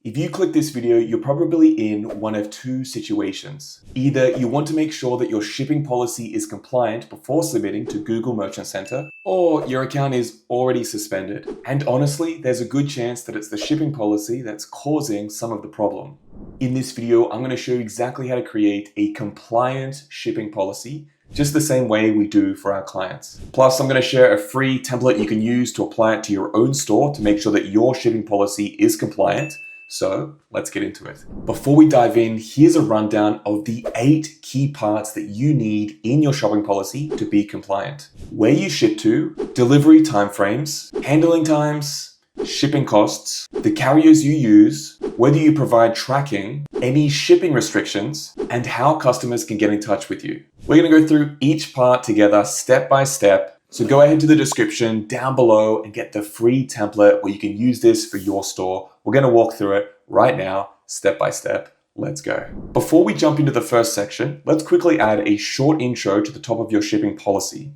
If you click this video, you're probably in one of two situations. Either you want to make sure that your shipping policy is compliant before submitting to Google Merchant Center, or your account is already suspended. And honestly, there's a good chance that it's the shipping policy that's causing some of the problem. In this video, I'm going to show you exactly how to create a compliant shipping policy, just the same way we do for our clients. Plus, I'm going to share a free template you can use to apply it to your own store to make sure that your shipping policy is compliant. So let's get into it. Before we dive in, here's a rundown of the 8 key parts that you need in your shopping policy to be compliant. Where you ship to, delivery timeframes, handling times, shipping costs, the carriers you use, whether you provide tracking, any shipping restrictions, and how customers can get in touch with you. We're going to go through each part together step by step. So go ahead to the description down below and get the free template where you can use this for your store. We're going to walk through it right now, step by step. Let's go. Before we jump into the first section, let's quickly add a short intro to the top of your shipping policy.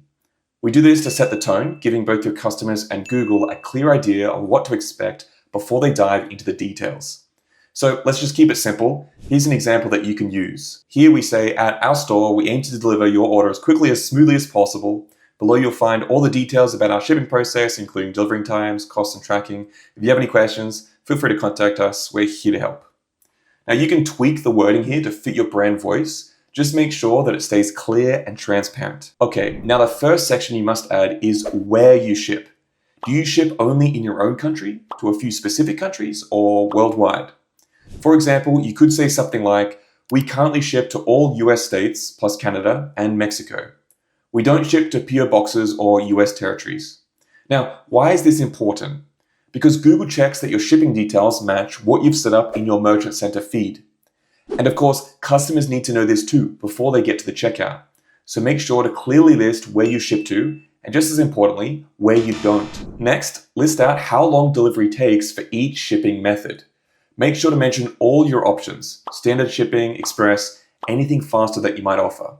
We do this to set the tone, giving both your customers and Google a clear idea of what to expect before they dive into the details. So let's just keep it simple. Here's an example that you can use. Here we say, at our store, we aim to deliver your order as quickly as smoothly as possible. Below you'll find all the details about our shipping process, including delivering times, costs, and tracking. If you have any questions, feel free to contact us. We're here to help. Now you can tweak the wording here to fit your brand voice. Just make sure that it stays clear and transparent. Okay, now the first section you must add is where you ship. Do you ship only in your own country, to a few specific countries, or worldwide? For example, you could say something like, we currently ship to all US states plus Canada and Mexico. We don't ship to PO boxes or US territories. Now, why is this important? Because Google checks that your shipping details match what you've set up in your Merchant Center feed. And of course, customers need to know this too before they get to the checkout. So make sure to clearly list where you ship to, and just as importantly, where you don't. Next, list out how long delivery takes for each shipping method. Make sure to mention all your options: standard shipping, express, anything faster that you might offer.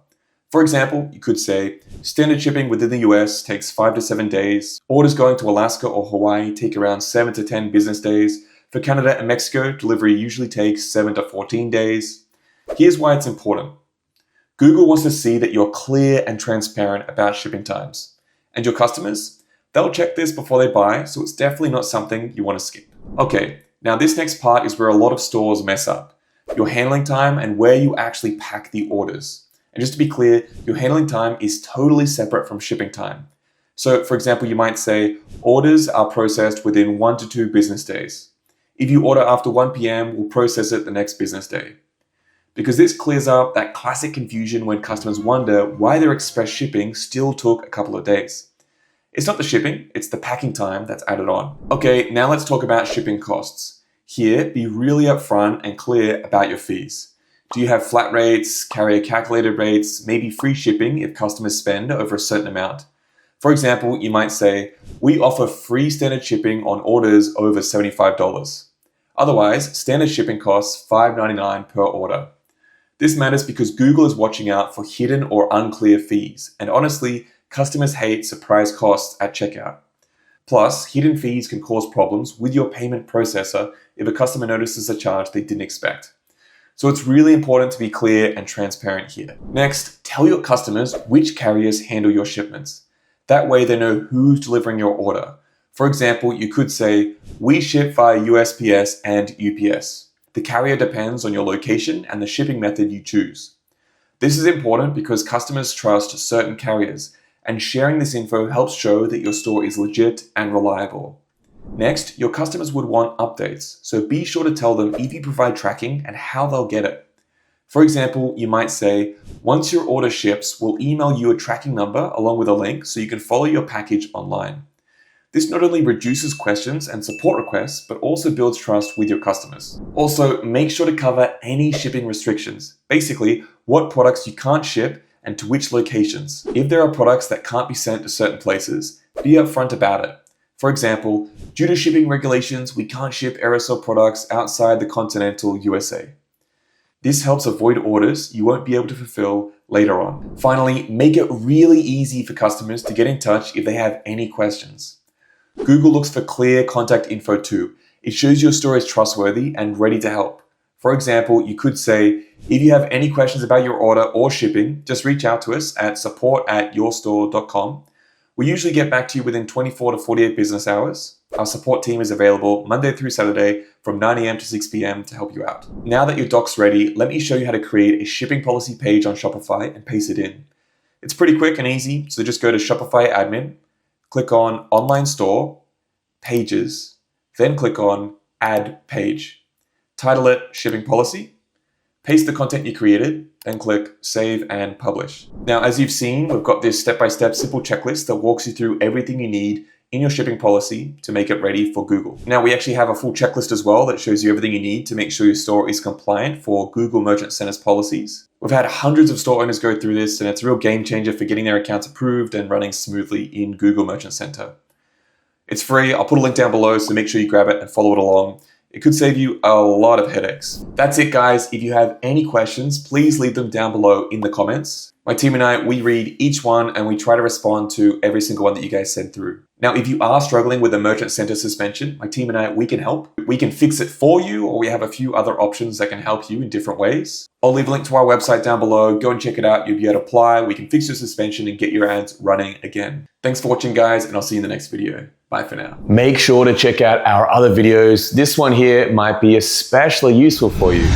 For example, you could say, standard shipping within the US takes 5 to 7 days. Orders going to Alaska or Hawaii take around 7 to 10 business days. For Canada and Mexico, delivery usually takes 7 to 14 days. Here's why it's important. Google wants to see that you're clear and transparent about shipping times. And your customers, they'll check this before they buy, so it's definitely not something you want to skip. Okay, now this next part is where a lot of stores mess up. Your handling time and where you actually pack the orders. And just to be clear, your handling time is totally separate from shipping time. So for example, you might say, orders are processed within 1 to 2 business days. If you order after 1 p.m., we'll process it the next business day. Because this clears up that classic confusion when customers wonder why their express shipping still took a couple of days. It's not the shipping, it's the packing time that's added on. Okay, now let's talk about shipping costs. Here, be really upfront and clear about your fees. Do you have flat rates, carrier calculated rates, maybe free shipping if customers spend over a certain amount? For example, you might say, we offer free standard shipping on orders over $75. Otherwise, standard shipping costs $5.99 per order. This matters because Google is watching out for hidden or unclear fees. And honestly, customers hate surprise costs at checkout. Plus, hidden fees can cause problems with your payment processor if a customer notices a charge they didn't expect. So it's really important to be clear and transparent here. Next, tell your customers which carriers handle your shipments. That way they know who's delivering your order. For example, you could say, we ship via USPS and UPS. The carrier depends on your location and the shipping method you choose. This is important because customers trust certain carriers, and sharing this info helps show that your store is legit and reliable. Next, your customers would want updates, so be sure to tell them if you provide tracking and how they'll get it. For example, you might say, once your order ships, we'll email you a tracking number along with a link so you can follow your package online. This not only reduces questions and support requests, but also builds trust with your customers. Also, make sure to cover any shipping restrictions. Basically, what products you can't ship and to which locations. If there are products that can't be sent to certain places, be upfront about it. For example, due to shipping regulations, we can't ship aerosol products outside the continental USA. This helps avoid orders you won't be able to fulfill later on. Finally, make it really easy for customers to get in touch if they have any questions. Google looks for clear contact info too. It shows your store is trustworthy and ready to help. For example, you could say, if you have any questions about your order or shipping, just reach out to us at support@yourstore.com. We usually get back to you within 24 to 48 business hours. Our support team is available Monday through Saturday from 9 a.m. to 6 p.m. to help you out. Now that your doc's ready, let me show you how to create a shipping policy page on Shopify and paste it in. It's pretty quick and easy, so just go to Shopify admin, click on Online Store, Pages, then click on Add Page. Title it Shipping Policy, paste the content you created, then click Save and Publish. Now, as you've seen, we've got this step-by-step simple checklist that walks you through everything you need in your shipping policy to make it ready for Google. Now, we actually have a full checklist as well that shows you everything you need to make sure your store is compliant for Google Merchant Center's policies. We've had hundreds of store owners go through this, and it's a real game changer for getting their accounts approved and running smoothly in Google Merchant Center. It's free. I'll put a link down below, so make sure you grab it and follow it along. It could save you a lot of headaches. That's it, guys. If you have any questions, please leave them down below in the comments. My team and I, we read each one and we try to respond to every single one that you guys send through. Now, if you are struggling with a Merchant Center suspension, my team and I, we can help. We can fix it for you, or we have a few other options that can help you in different ways. I'll leave a link to our website down below. Go and check it out. You'll be able to apply. We can fix your suspension and get your ads running again. Thanks for watching, guys, and I'll see you in the next video. Bye for now. Make sure to check out our other videos. This one here might be especially useful for you.